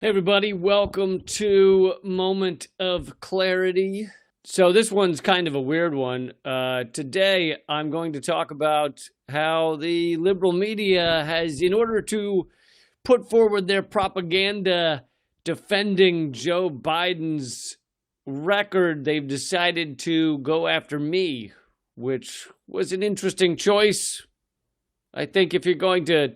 Hey everybody, welcome to Moment of Clarity. So this one's kind of a weird one. Today I'm going to talk about how the liberal media has, in order to put forward their propaganda defending Joe Biden's record, they've decided to go after me, which was an interesting choice. I think if you're going to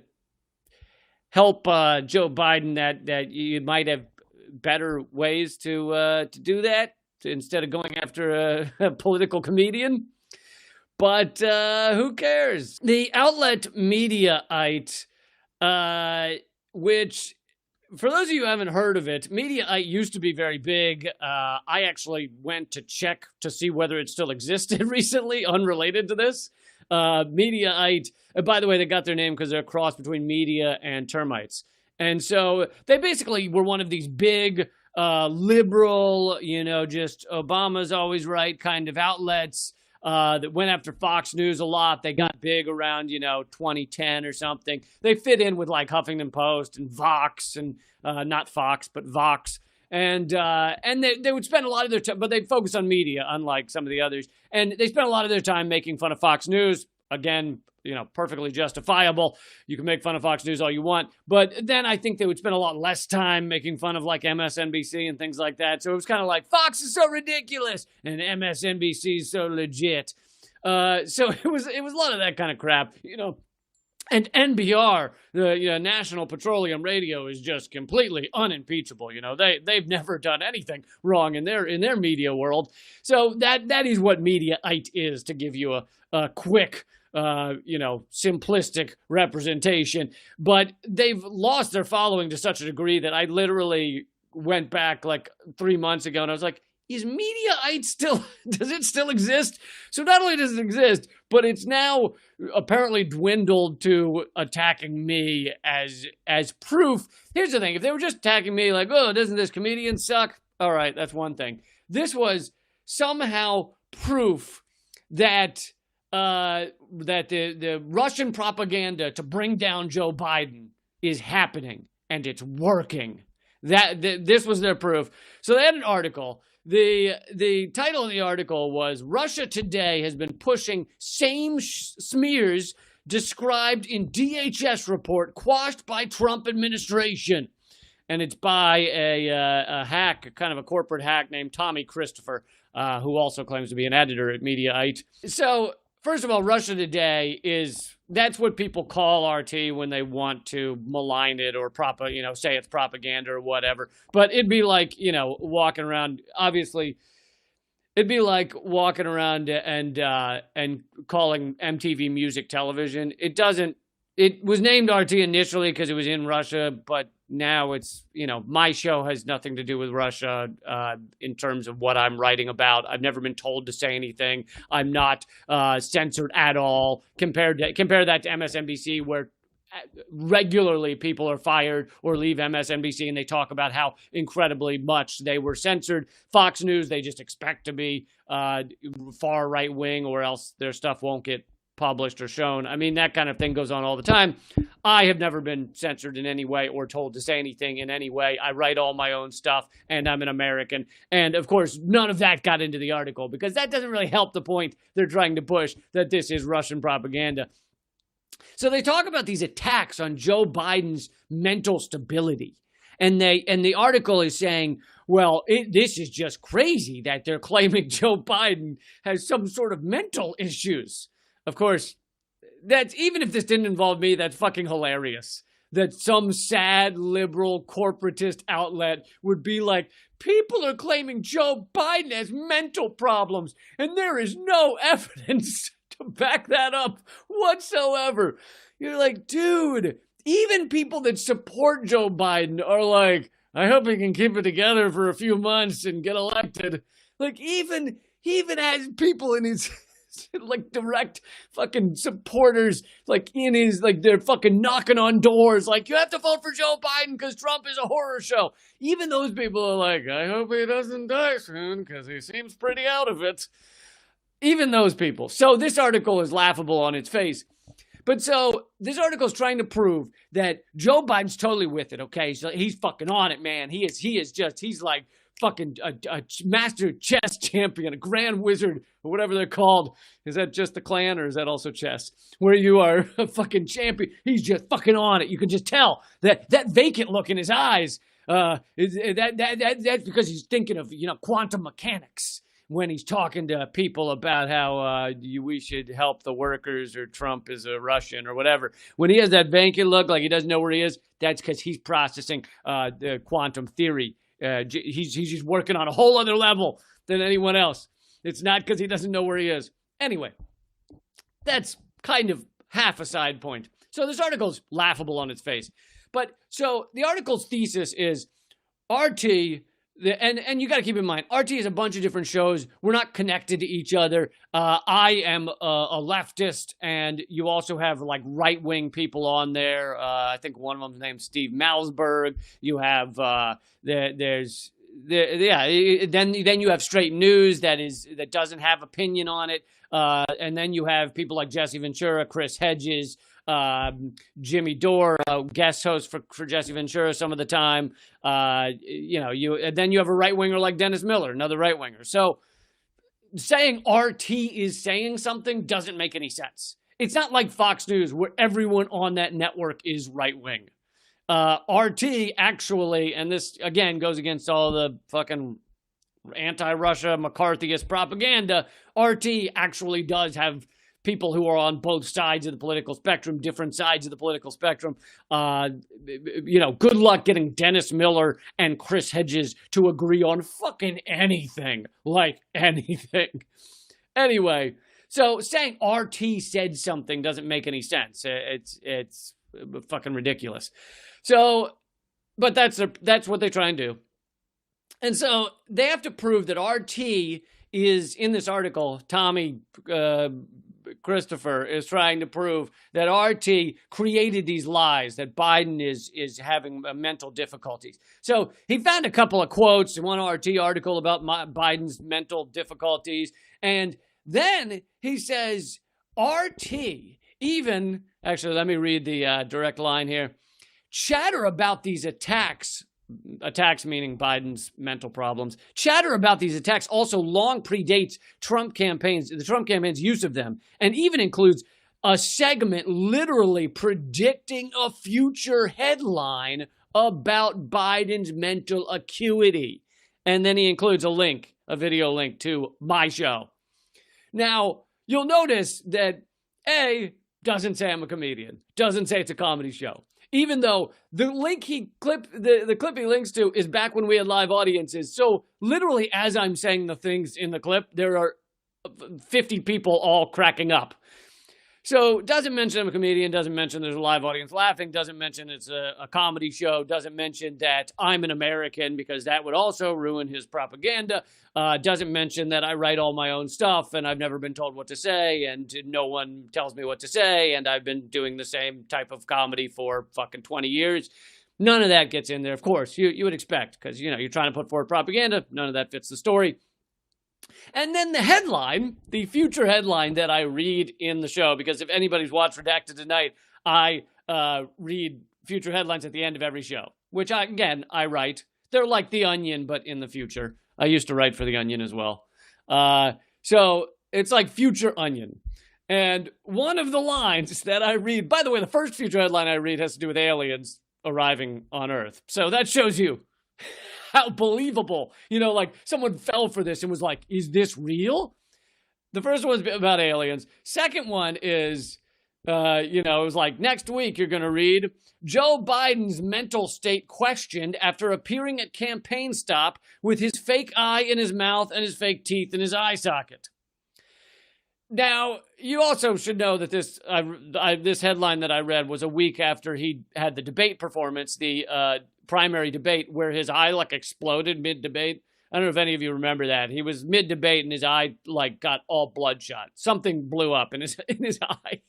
help Joe Biden, that you might have better ways to do that instead of going after a political comedian. But who cares? The outlet Mediaite, which, for those of you who haven't heard of it, Mediaite used to be very big. I actually went to check to see whether it still existed recently, unrelated to this. Mediaite, by the way, they got their name because they're a cross between media and termites. And so they basically were one of these big, liberal, just Obama's always right kind of outlets that went after Fox News a lot. They got big around, 2010 or something. They fit in with like Huffington Post and Vox and not Fox, but Vox. And they would spend a lot of their time, but they'd focus on media, unlike some of the others. And they spent a lot of their time making fun of Fox News. Again, perfectly justifiable. You can make fun of Fox News all you want. But then I think they would spend a lot less time making fun of like MSNBC and things like that. So it was kind of like, Fox is so ridiculous and MSNBC is so legit. So it was a lot of that kind of crap, And NPR, the National Petroleum Radio, is just completely unimpeachable. They've never done anything wrong in their media world. So that is what Mediaite is, to give you a quick, simplistic representation. But they've lost their following to such a degree that I literally went back like 3 months ago and I was like, is Mediaite does it still exist? So not only does it exist, but it's now apparently dwindled to attacking me as proof. Here's the thing. If they were just attacking me like, oh, doesn't this comedian suck? All right, that's one thing. This was somehow proof that the Russian propaganda to bring down Joe Biden is happening and it's working. This was their proof. So they had an article. The title of the article was Russia Today has been pushing same smears described in DHS report quashed by Trump administration. And it's by a hack, kind of a corporate hack named Tommy Christopher, who also claims to be an editor at Mediaite. So first of all, Russia Today that's what people call RT when they want to malign it or say it's propaganda or whatever. But it'd be like, walking around, obviously, it'd be like walking around and calling MTV Music Television. It was named RT initially because it was in Russia, but now it's, my show has nothing to do with Russia in terms of what I'm writing about. I've never been told to say anything. I'm not censored at all. Compare that to MSNBC, where regularly people are fired or leave MSNBC and they talk about how incredibly much they were censored. Fox News, they just expect to be far right wing or else their stuff won't get published or shown. I mean, that kind of thing goes on all the time. I have never been censored in any way or told to say anything in any way. I write all my own stuff and I'm an American. And of course, none of that got into the article because that doesn't really help the point they're trying to push, that this is Russian propaganda. So they talk about these attacks on Joe Biden's mental stability. And the article is saying, well, this is just crazy that they're claiming Joe Biden has some sort of mental issues. Of course, that's, even if this didn't involve me, that's fucking hilarious. That some sad liberal corporatist outlet would be like, people are claiming Joe Biden has mental problems, and there is no evidence to back that up whatsoever. You're like, dude, even people that support Joe Biden are like, I hope he can keep it together for a few months and get elected. Like, he even has people in his like direct fucking supporters, like in his, like they're fucking knocking on doors, like, you have to vote for Joe Biden because Trump is a horror show. Even those people are like, I hope he doesn't die soon because he seems pretty out of it. Even those people. So this article is laughable on its face. But so this article is trying to prove that Joe Biden's totally with it. Okay, so he's fucking on it, man. He's like fucking a master chess champion, a grand wizard, or whatever they're called. Is that just the clan, or is that also chess? Where you are a fucking champion. He's just fucking on it. You can just tell that vacant look in his eyes. That's because he's thinking of quantum mechanics when he's talking to people about how we should help the workers, or Trump is a Russian or whatever. When he has that vacant look like he doesn't know where he is, that's because he's processing the quantum theory. He's just working on a whole other level than anyone else. It's not because he doesn't know where he is. Anyway, that's kind of half a side point. So this article's laughable on its face. But so the article's thesis is RT, and you got to keep in mind, RT is a bunch of different shows. We're not connected to each other. I am a leftist, and you also have like right-wing people on there. I think one of them's named Steve Malzberg. You have then you have straight news that doesn't have opinion on it, and then you have people like Jesse Ventura, Chris Hedges, Jimmy Dore, guest host for Jesse Ventura some of the time. And then you have a right winger like Dennis Miller, another right winger. So saying RT is saying something doesn't make any sense. It's not like Fox News where everyone on that network is right wing. RT actually, and this again goes against all the fucking anti-Russia McCarthyist propaganda, RT actually does have people who are on both sides of the political spectrum, different sides of the political spectrum. Good luck getting Dennis Miller and Chris Hedges to agree on fucking anything. Like anything. Anyway, so saying RT said something doesn't make any sense. It's fucking ridiculous. So, but that's what they try and do. And so they have to prove that RT is, in this article, Tommy Christopher is trying to prove that RT created these lies, that Biden is having mental difficulties. So he found a couple of quotes in one RT article about Biden's mental difficulties. And then he says, RT even, actually, let me read the direct line here. Chatter about these attacks meaning Biden's mental problems. Chatter about these attacks also long predates the Trump campaign's use of them, and even includes a segment literally predicting a future headline about Biden's mental acuity. And then he includes a video link to my show. Now, you'll notice that A, doesn't say I'm a comedian, doesn't say it's a comedy show. Even though the clip he links to is back when we had live audiences. So literally as I'm saying the things in the clip, there are 50 people all cracking up. So doesn't mention I'm a comedian, doesn't mention there's a live audience laughing, doesn't mention it's a comedy show, doesn't mention that I'm an American because that would also ruin his propaganda, doesn't mention that I write all my own stuff and I've never been told what to say and no one tells me what to say and I've been doing the same type of comedy for fucking 20 years. None of that gets in there, of course, you would expect because, you're trying to put forward propaganda. None of that fits the story. And then the headline, the future headline that I read in the show, because if anybody's watched Redacted tonight, I read future headlines at the end of every show, which I write. They're like The Onion, but in the future. I used to write for The Onion as well. So it's like Future Onion. And one of the lines that I read, by the way, the first future headline I read has to do with aliens arriving on Earth. So that shows you how believable, like someone fell for this and was like, is this real? The first one's about aliens. Second one is, it was like, next week you're going to read Joe Biden's mental state questioned after appearing at campaign stop with his fake eye in his mouth and his fake teeth in his eye socket. Now, you also should know that this headline that I read was a week after he had the debate performance, the primary debate where his eye exploded mid-debate. I don't know if any of you remember that. He was mid-debate and his eye got all bloodshot. Something blew up in his eye.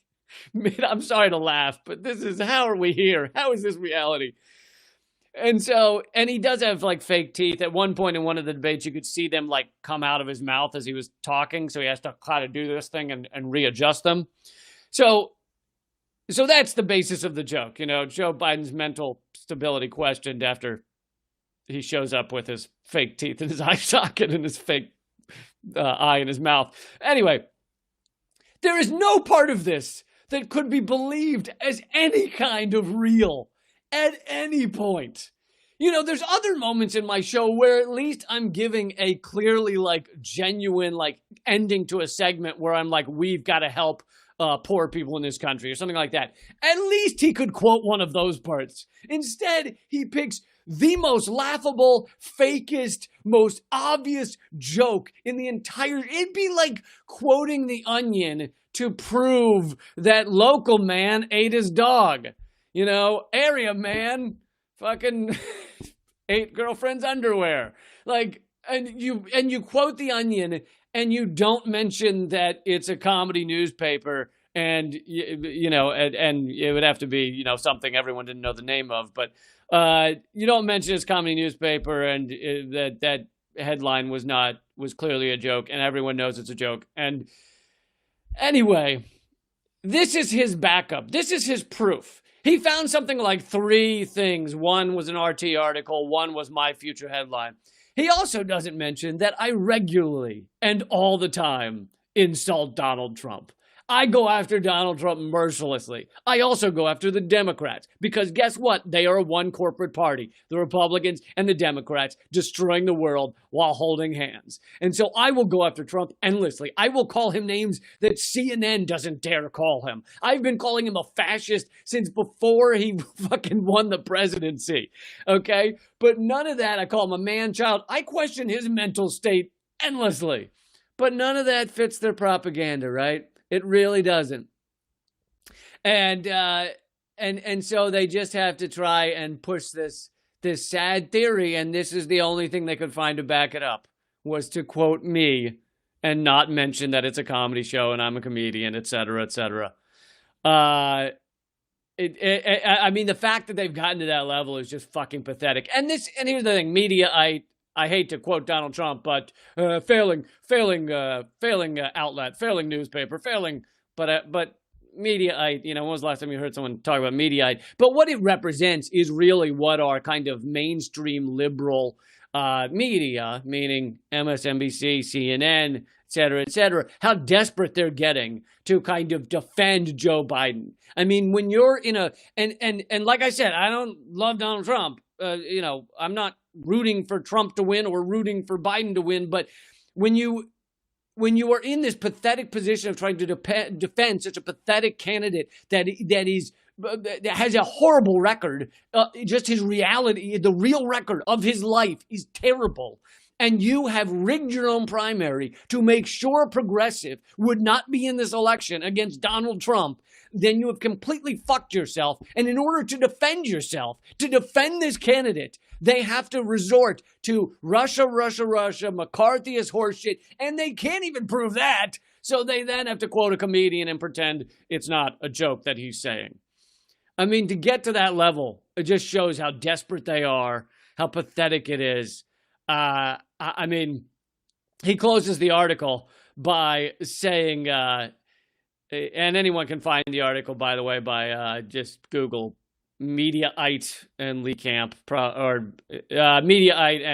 I'm sorry to laugh, but how are we here? How is this reality? And he does have fake teeth. At one point in one of the debates, you could see them come out of his mouth as he was talking. So he has to kind of do this thing and readjust them. So So that's the basis of the joke. Joe Biden's mental stability questioned after he shows up with his fake teeth in his eye socket and his fake eye in his mouth. Anyway, there is no part of this that could be believed as any kind of real at any point. There's other moments in my show where at least I'm giving a clearly genuine ending to a segment where I'm like, we've got to help poor people in this country or something like that. At least he could quote one of those parts. Instead, he picks the most laughable, fakest, most obvious joke in the entire... It'd be like quoting The Onion to prove that local man ate his dog. Area man fucking ate girlfriend's underwear. And you quote The Onion and you don't mention that it's a comedy newspaper and, and it would have to be, something everyone didn't know the name of, but you don't mention it's comedy newspaper and that headline was clearly a joke and everyone knows it's a joke. And anyway, this is his backup. This is his proof. He found something like 3 things. One was an RT article. One was my future headline. He also doesn't mention that I regularly and all the time insult Donald Trump. I go after Donald Trump mercilessly. I also go after the Democrats because guess what? They are one corporate party, the Republicans and the Democrats, destroying the world while holding hands. And so I will go after Trump endlessly. I will call him names that CNN doesn't dare call him. I've been calling him a fascist since before he fucking won the presidency. Okay? But none of that. I call him a man-child. I question his mental state endlessly. But none of that fits their propaganda, right? It really doesn't. And so they just have to try and push this sad theory, and this is the only thing they could find to back it up, was to quote me and not mention that it's a comedy show and I'm a comedian, et cetera, et cetera. I mean, the fact that they've gotten to that level is just fucking pathetic. And here's the thing, media, I hate to quote Donald Trump, but failing outlet, failing newspaper, but Mediaite, when was the last time you heard someone talk about Mediaite? But what it represents is really what are kind of mainstream liberal media, meaning MSNBC, CNN, et cetera, how desperate they're getting to kind of defend Joe Biden. I mean, when you're in and like I said, I don't love Donald Trump. I'm not rooting for Trump to win or rooting for Biden to win, but when you are in this pathetic position of trying to defend such a pathetic candidate that has a horrible record, just his reality, the real record of his life is terrible, and you have rigged your own primary to make sure a progressive would not be in this election against Donald Trump, then you have completely fucked yourself. And in order to defend yourself, to defend this candidate, they have to resort to Russia, McCarthyist horseshit, and they can't even prove that. So they then have to quote a comedian and pretend it's not a joke that he's saying. I mean, to get to that level, it just shows how desperate they are, how pathetic it is. I mean, he closes the article by saying, and anyone can find the article, by the way, by just Google Mediaite and Lee Camp, or Mediaite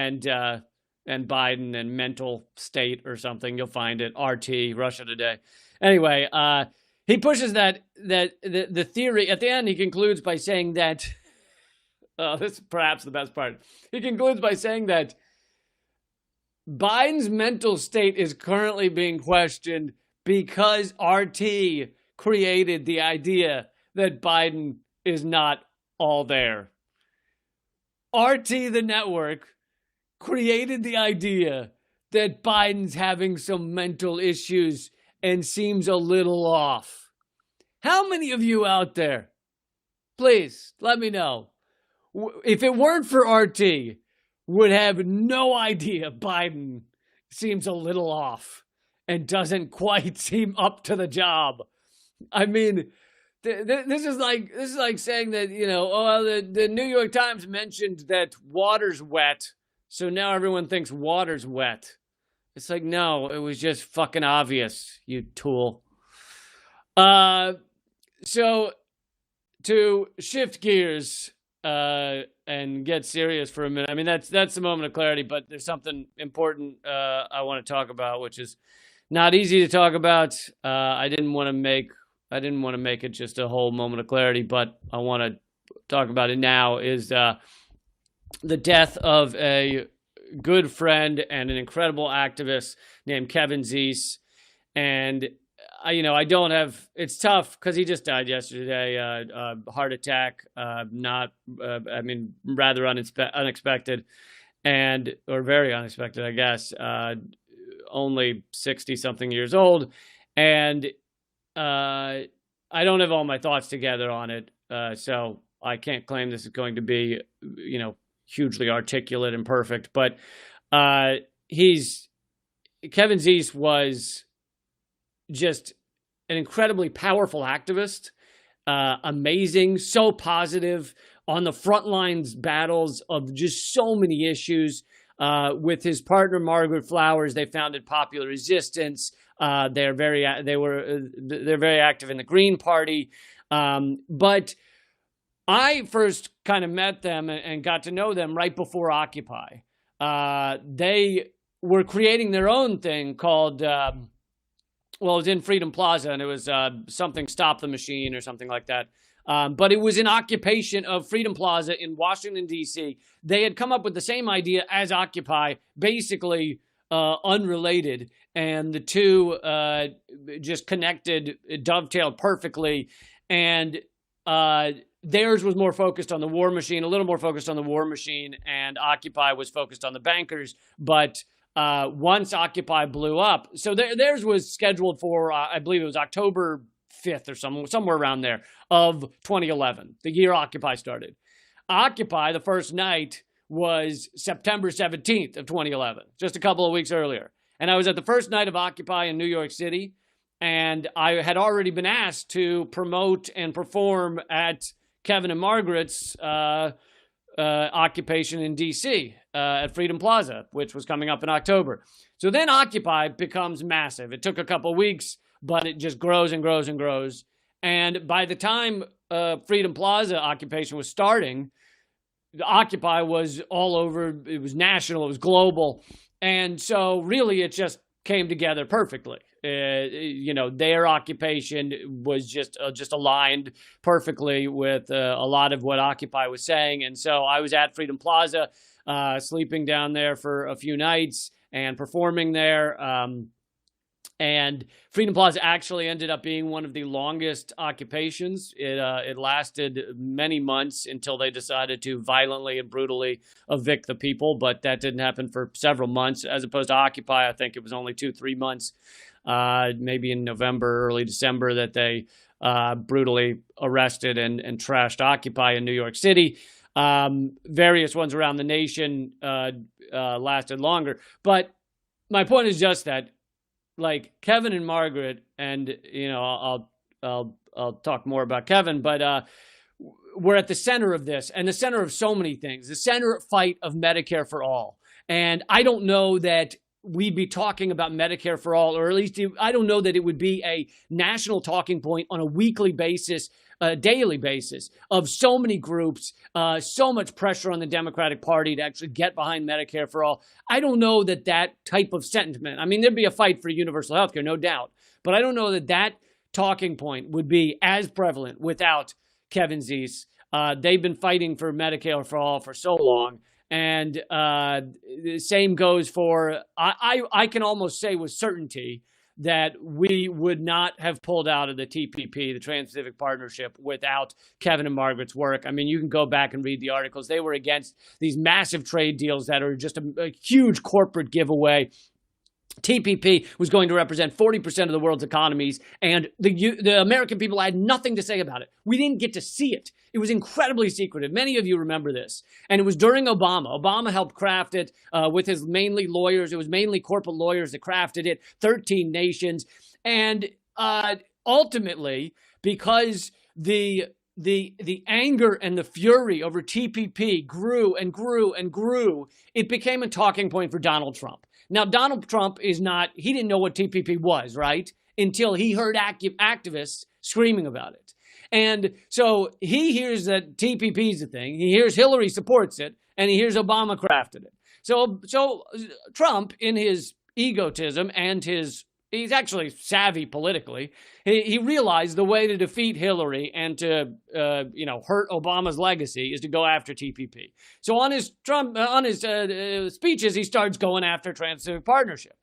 and Biden and mental state or something. You'll find it. RT, Russia Today. Anyway, he pushes that the theory. At the end, he concludes by saying that, this is perhaps the best part. He concludes by saying that Biden's mental state is currently being questioned because RT created the idea that Biden is not all there. RT, the network, created the idea that Biden's having some mental issues and seems a little off. How many of you out there, please let me know, if it weren't for RT, would have no idea Biden seems a little off and doesn't quite seem up to the job. I mean, this is like saying that, the New York Times mentioned that water's wet, so now everyone thinks water's wet. It's like, no, it was just fucking obvious, you tool. So to shift gears and get serious for a minute. I mean, that's the moment of clarity, but there's something important I want to talk about, which is not easy to talk about. I didn't want to make it just a whole moment of clarity, but I want to talk about it now. Is the death of a good friend and an incredible activist named Kevin Zeese. And I don't have, it's tough because he just died yesterday, heart attack, rather unexpected or very unexpected, I guess, only 60 something years old. And I don't have all my thoughts together on it. So I can't claim this is going to be, hugely articulate and perfect, but Kevin Zeese was just an incredibly powerful activist, amazing, so positive, on the front lines battles of just so many issues. With his partner Margaret Flowers, they founded Popular Resistance. They're very active in the Green Party, but I first kind of met them and got to know them right before Occupy. They were creating their own thing called, it was in Freedom Plaza, and it was something Stop the Machine or something like that. But it was an occupation of Freedom Plaza in Washington, D.C. They had come up with the same idea as Occupy, basically unrelated, and the two just connected, dovetailed perfectly. And theirs was more focused on the war machine, a little more focused on the war machine, and Occupy was focused on the bankers. But once Occupy blew up, so theirs was scheduled for, I believe it was October 5th or somewhere around there of 2011, the year Occupy started. Occupy, the first night, was September 17th of 2011, just a couple of weeks earlier. And I was at the first night of Occupy in New York City, and I had already been asked to promote and perform at Kevin and Margaret's occupation in D.C. At Freedom Plaza, which was coming up in October. So then Occupy becomes massive. It took a couple weeks, but it just grows and grows and grows. And by the time Freedom Plaza occupation was starting, Occupy was all over. It was national. It was global. And so really it just came together perfectly. Their occupation was just aligned perfectly with a lot of what Occupy was saying. And so I was at Freedom Plaza, sleeping down there for a few nights and performing there. And Freedom Plaza actually ended up being one of the longest occupations. It lasted many months until they decided to violently and brutally evict the people, but that didn't happen for several months, as opposed to Occupy. I think it was only 2-3 months, maybe in November, early December, that they brutally arrested and trashed Occupy in New York City. Various ones around the nation lasted longer. But my point is just that, like Kevin and Margaret, and I'll talk more about Kevin, but we're at the center of this, and the center of so many things. The center fight of Medicare for all, and I don't know that we'd be talking about Medicare for all, or at least I don't know that it would be a national talking point on a weekly basis, a daily basis, of so many groups, so much pressure on the Democratic Party to actually get behind Medicare for all. I don't know that type of sentiment, I mean, there'd be a fight for universal health care, no doubt, but I don't know that talking point would be as prevalent without Kevin Zeese. They've been fighting for Medicare for all for so long. And the same goes for, I can almost say with certainty that we would not have pulled out of the TPP, the Trans-Pacific Partnership, without Kevin and Margaret's work. I mean, you can go back and read the articles. They were against these massive trade deals that are just a huge corporate giveaway. TPP was going to represent 40% of the world's economies, and the American people had nothing to say about it. We didn't get to see it. It was incredibly secretive. Many of you remember this. And it was during Obama. Obama helped craft it with his mainly lawyers. It was mainly corporate lawyers that crafted it, 13 nations. And ultimately, because the anger and the fury over TPP grew and grew and grew, it became a talking point for Donald Trump. Now, Donald Trump he didn't know what TPP was, right? Until he heard activists screaming about it. And so he hears that TPP is a thing. He hears Hillary supports it, and he hears Obama crafted it. So Trump, in his egotism and he's actually savvy politically. He realized the way to defeat Hillary and to hurt Obama's legacy is to go after TPP. So on his speeches, he starts going after Trans-Pacific Partnership.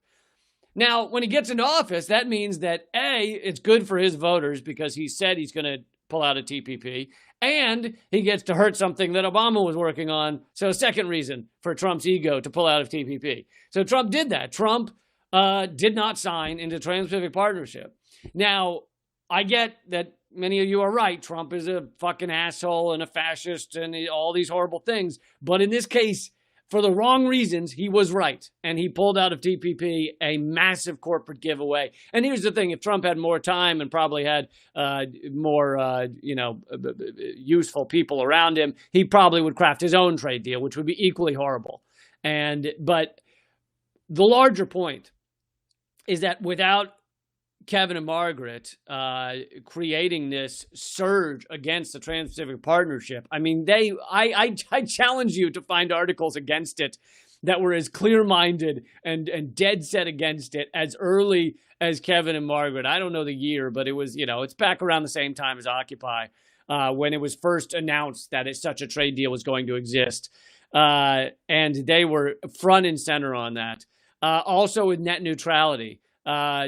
Now, when he gets into office, that means that it's good for his voters because he said he's going to pull out of TPP, and he gets to hurt something that Obama was working on. So second reason for Trump's ego to pull out of TPP. So Trump did that. Trump did not sign into Trans-Pacific Partnership. Now, I get that many of you are right. Trump is a fucking asshole and a fascist and all these horrible things. But in this case, for the wrong reasons, he was right. And he pulled out of TPP, a massive corporate giveaway. And here's the thing. If Trump had more time and probably had more, useful people around him, he probably would craft his own trade deal, which would be equally horrible. But the larger point is that without Kevin and Margaret creating this surge against the Trans-Pacific Partnership, I mean, I challenge you to find articles against it that were as clear-minded and dead set against it as early as Kevin and Margaret. I don't know the year, but it was, it's back around the same time as Occupy, when it was first announced that such a trade deal was going to exist. And they were front and center on that. Also with net neutrality.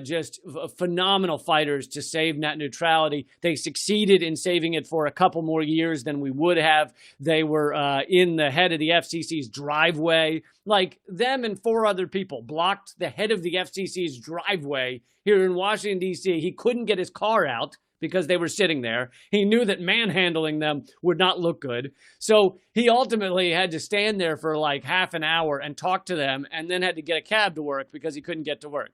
Just phenomenal fighters to save net neutrality. They succeeded in saving it for a couple more years than we would have. They were in the head of the FCC's driveway. Like, them and 4 other people blocked the head of the FCC's driveway here in Washington, D.C. He couldn't get his car out because they were sitting there. He knew that manhandling them would not look good. So he ultimately had to stand there for like half an hour and talk to them, and then had to get a cab to work because he couldn't get to work.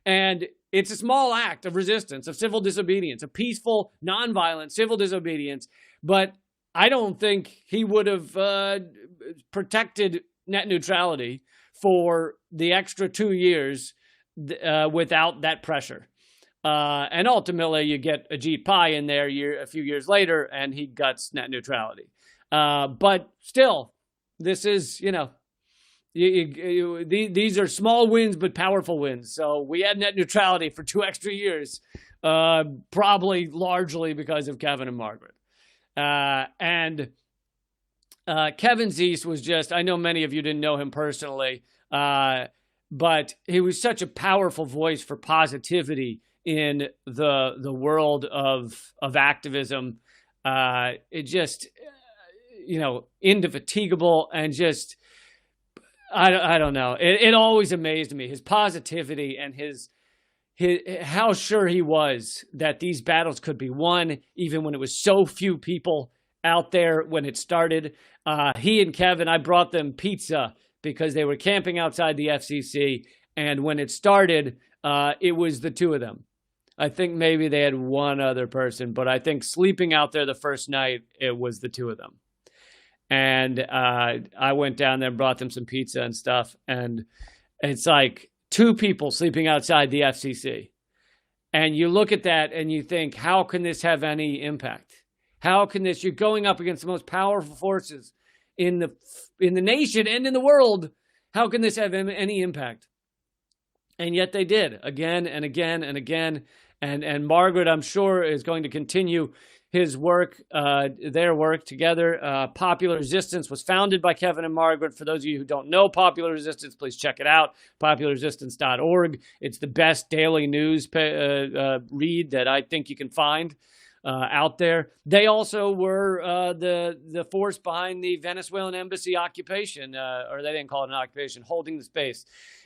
And it's a small act of resistance, of civil disobedience, a peaceful, nonviolent civil disobedience. But I don't think he would have protected net neutrality for the extra 2 years without that pressure. And ultimately, you get Ajit Pai in there a few years later, and he guts net neutrality. But still, this is, these are small wins, but powerful wins. So we had net neutrality for 2 extra years, probably largely because of Kevin and Margaret. And Kevin Zeese was I know many of you didn't know him personally, but he was such a powerful voice for positivity in the world of activism. It just, indefatigable and just, I don't know. It always amazed me, his positivity and his how sure he was that these battles could be won, even when it was so few people out there when it started. He and Kevin, I brought them pizza because they were camping outside the FCC, and when it started, it was the 2 of them. I think maybe they had 1 other person, but I think sleeping out there the first night, it was the 2 of them. And I went down there and brought them some pizza and stuff. And it's like 2 people sleeping outside the FCC. And you look at that and you think, how can this have any impact? How can this, you're going up against the most powerful forces in the nation and in the world. How can this have any impact? And yet they did, again and again and again. And Margaret, I'm sure, is going to continue his work, their work together. Popular Resistance was founded by Kevin and Margaret. For those of you who don't know Popular Resistance, please check it out, popularresistance.org. It's the best daily news read that I think you can find out there. They also were the force behind the Venezuelan embassy occupation, or they didn't call it an occupation, holding the space.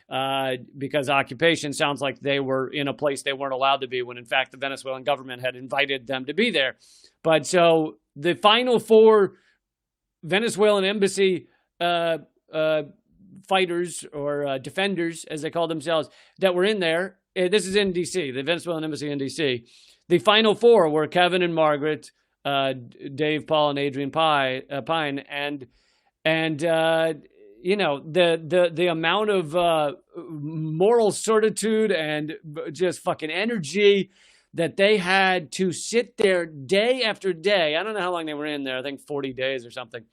Because occupation sounds like they were in a place they weren't allowed to be, when in fact the Venezuelan government had invited them to be there. But so the final 4 Venezuelan embassy fighters or defenders, as they call themselves, that were in there, this is in D.C., the Venezuelan embassy in D.C., the final 4 were Kevin and Margaret, Dave, Paul, and Adrian Pine, and the amount of moral certitude and just fucking energy that they had to sit there day after day. I don't know how long they were in there. I think 40 days or something.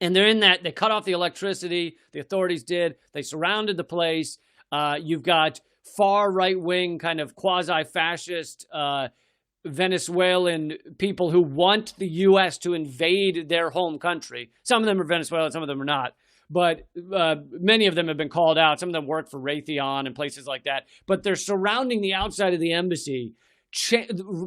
And they're in that. They cut off the electricity. The authorities did. They surrounded the place. You've got far right-wing kind of quasi-fascist Venezuelan people who want the U.S. to invade their home country. Some of them are Venezuelan, some of them are not. But many of them have been called out. Some of them work for Raytheon and places like that. But they're surrounding the outside of the embassy,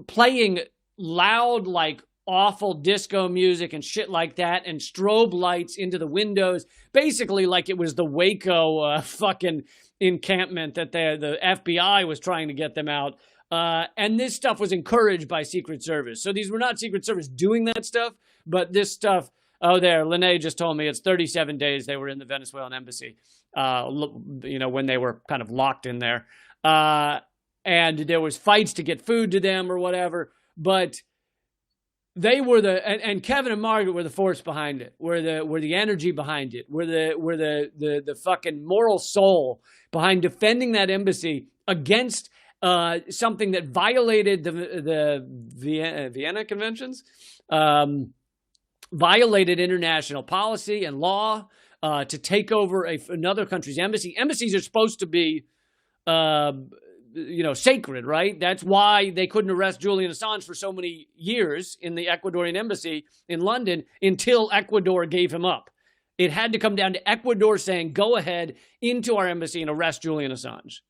playing loud, like awful disco music and shit like that, and strobe lights into the windows, basically like it was the Waco fucking encampment that the FBI was trying to get them out. And this stuff was encouraged by Secret Service. So these were not Secret Service doing that stuff, but this stuff. Oh, there, Lene just told me it's 37 days they were in the Venezuelan embassy, when they were kind of locked in there. And there was fights to get food to them or whatever. But they were and Kevin and Margaret were the force behind it, were the energy behind it, were the fucking moral soul behind defending that embassy against something that violated the Vienna Conventions, violated international policy and law, to take over another country's embassy. Embassies are supposed to be, sacred, right? That's why they couldn't arrest Julian Assange for so many years in the Ecuadorian embassy in London until Ecuador gave him up. It had to come down to Ecuador saying, go ahead into our embassy and arrest Julian Assange.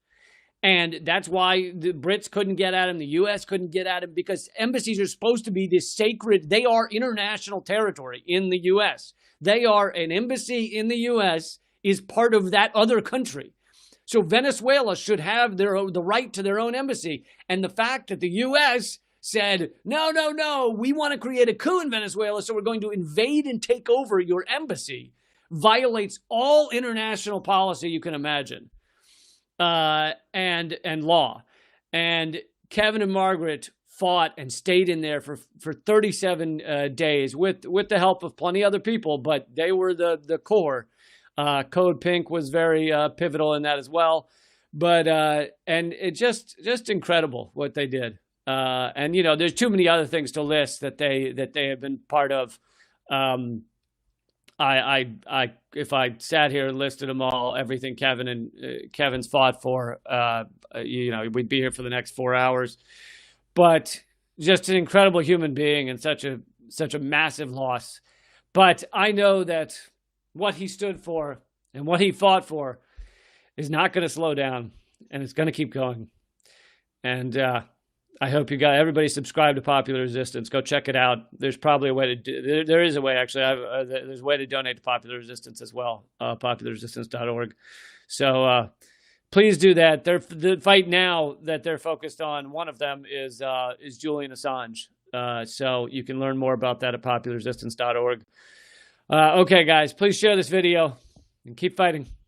And that's why the Brits couldn't get at him. The U.S. couldn't get at him, because embassies are supposed to be this sacred. They are international territory in the U.S. They are an embassy in the U.S. is part of that other country. So Venezuela should have the right to their own embassy. And the fact that the U.S. said, no, we want to create a coup in Venezuela, so we're going to invade and take over your embassy, violates all international policy you can imagine. And law. And Kevin and Margaret fought and stayed in there for 37 days with the help of plenty of other people, but they were the core. Code Pink was very pivotal in that as well. But and it just incredible what they did. And there's too many other things to list that they have been part of. If I sat here and listed them all, everything Kevin's fought for, we'd be here for the next 4 hours. But just an incredible human being and such a massive loss. But I know that what he stood for and what he fought for is not going to slow down, and it's going to keep going. And I hope everybody subscribe to Popular Resistance. Go check it out. There's probably a way to there is a way, actually. There's a way to donate to Popular Resistance as well, popularresistance.org. So please do that. The fight now that they're focused on, one of them is Julian Assange. So you can learn more about that at popularresistance.org. Okay, guys, please share this video and keep fighting.